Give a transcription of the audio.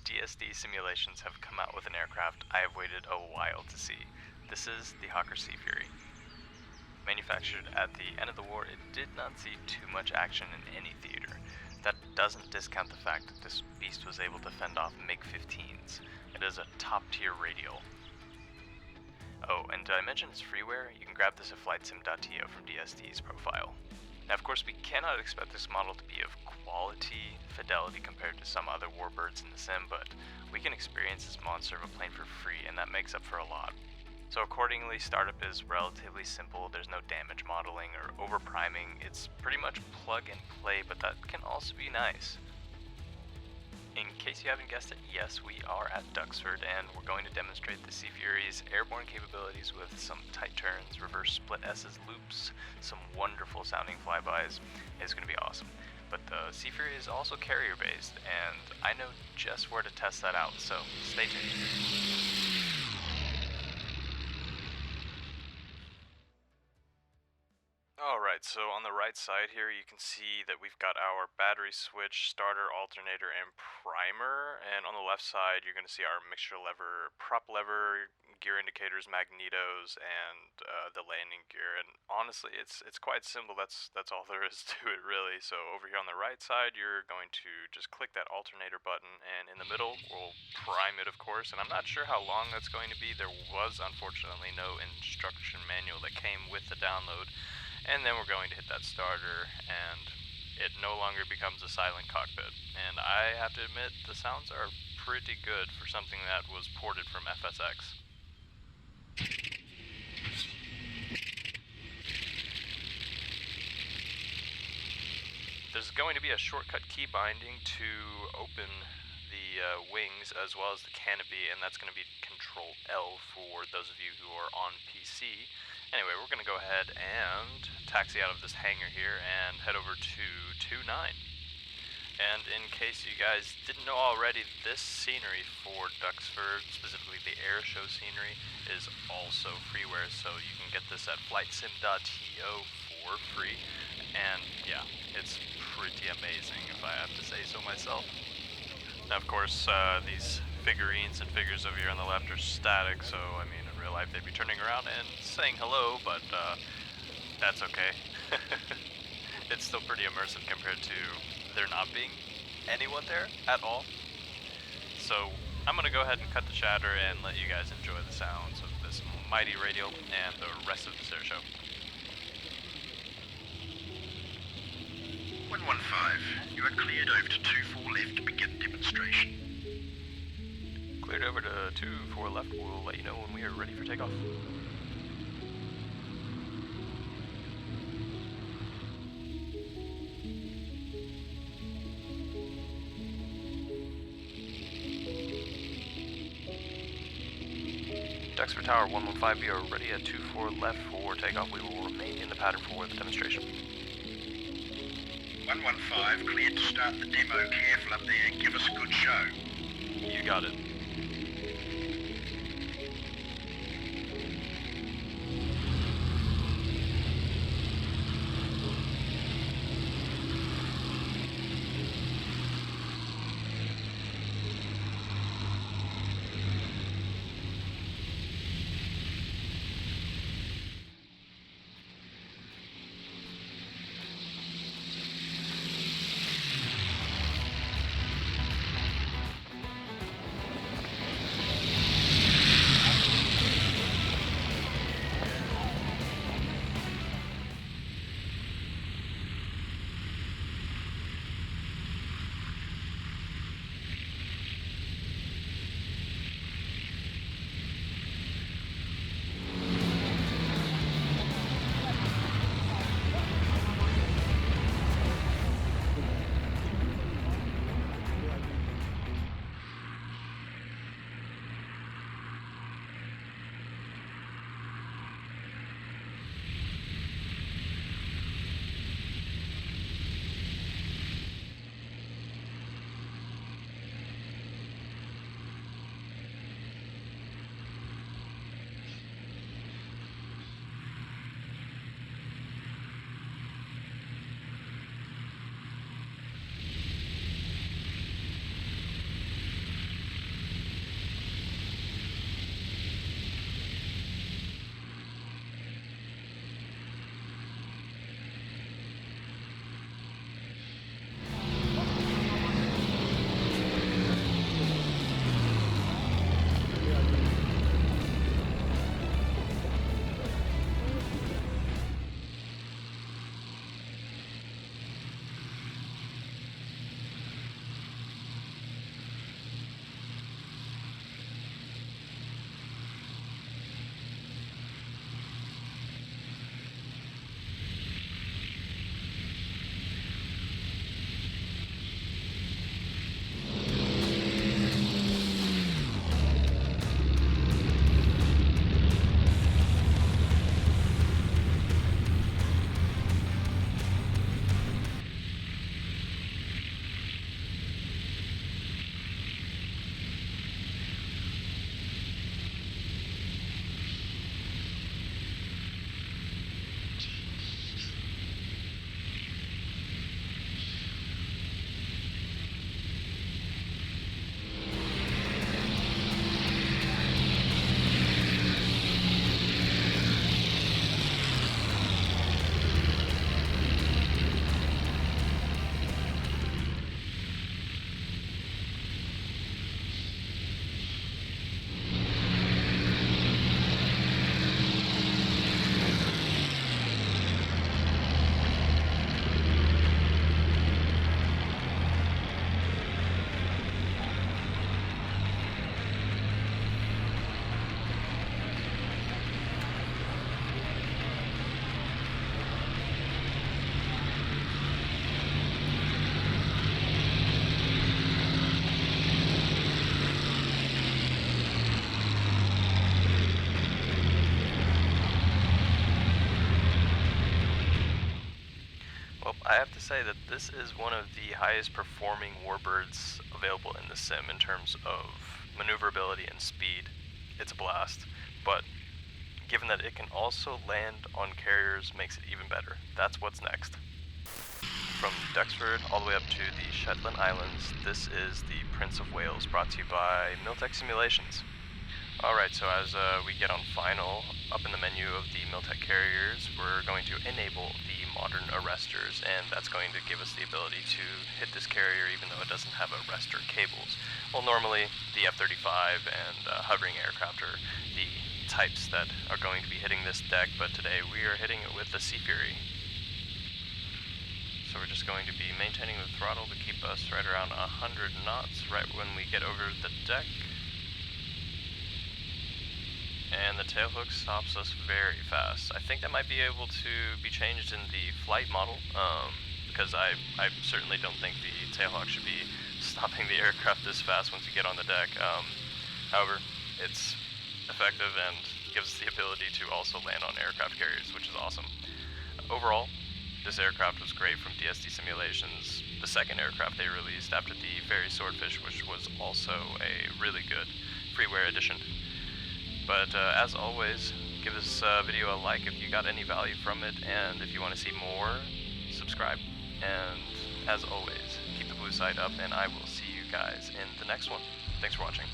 DSD Simulations have come out with an aircraft I have waited a while to see. This is the Hawker Seafury. Manufactured at the end of the war, it did not see too much action in any theater. That doesn't discount the fact that this beast was able to fend off MiG-15s. It is a top-tier radial. Oh, and did I mention it's freeware? You can grab this at FlightSim.to from DSD's profile. Now, of course, we cannot expect this model to be of quality fidelity compared to some other warbirds in the sim, but we can experience this monster of a plane for free, and that makes up for a lot. So accordingly, startup is relatively simple. There's no damage modeling or over-priming. It's pretty much plug and play, but that can also be nice. In case you haven't guessed it, yes, we are at Duxford, and we're going to demonstrate the Seafury's airborne capabilities with some tight turns, reverse split S's loops, some wonderful sounding flybys. It's going to be awesome. But the Seafury is also carrier-based, and I know just where to test that out, so stay tuned. Alright, so on the right side here you can see that we've got our battery switch, starter, alternator, and primer, and on the left side you're going to see our mixture lever, prop lever, gear indicators, magnetos, and the landing gear. And honestly, it's quite simple. That's all there is to it, really. So over here on the right side you're going to just click that alternator button, and in the middle we'll prime it, of course. And I'm not sure how long that's going to be. There was unfortunately no instruction manual that came with the download. And then we're going to hit that starter, and it no longer becomes a silent cockpit. And I have to admit, the sounds are pretty good for something that was ported from FSX. There's going to be a shortcut key binding to open the wings as well as the canopy, and that's going to be Control L for those of you who are on PC. Anyway, we're going to go ahead and taxi out of this hangar here and head over to 29. And in case you guys didn't know already, this scenery for Duxford, specifically the Airshow scenery, is also freeware, so you can get this at FlightSim.to for free. And yeah, it's pretty amazing if I have to say so myself. Now, of course, these figurines and figures over here on the left are static, so I mean, in real life they'd be turning around and saying hello, but that's okay. It's still pretty immersive compared to there not being anyone there at all. So I'm going to go ahead and cut the chatter and let you guys enjoy the sounds of this mighty radial and the rest of this airshow. 115, you are cleared over to 24 left to begin demonstration. Cleared over to 24 left. We'll let you know when we are ready for takeoff. Duxford Tower 115, we are ready at 24 left for takeoff. We will remain in the pattern for the demonstration. 115, cleared to start the demo. Careful up there, give us a good show. You got it. I have to say that this is one of the highest performing warbirds available in the sim in terms of maneuverability and speed. It's a blast, but given that it can also land on carriers makes it even better. That's what's next. From Duxford all the way up to the Shetland Islands, this is the Prince of Wales, brought to you by Miltech Simulations. Alright, so as we get on final, up in the menu of the Miltech carriers, we're going to enable the modern arresters, and that's going to give us the ability to hit this carrier even though it doesn't have arrestor cables. Well, normally the F-35 and hovering aircraft are the types that are going to be hitting this deck, but today we are hitting it with the Seafury. So we're just going to be maintaining the throttle to keep us right around 100 knots right when we get over the deck. And the tailhook stops us very fast. I think that might be able to be changed in the flight model, because I certainly don't think the tailhook should be stopping the aircraft this fast once you get on the deck. However, it's effective and gives us the ability to also land on aircraft carriers, which is awesome. Overall, this aircraft was great from DSD Simulations, the second aircraft they released after the Ferry Swordfish, which was also a really good freeware edition. But as always, give this video a like if you got any value from it, and if you want to see more, subscribe. And as always, keep the blue side up, and I will see you guys in the next one. Thanks for watching.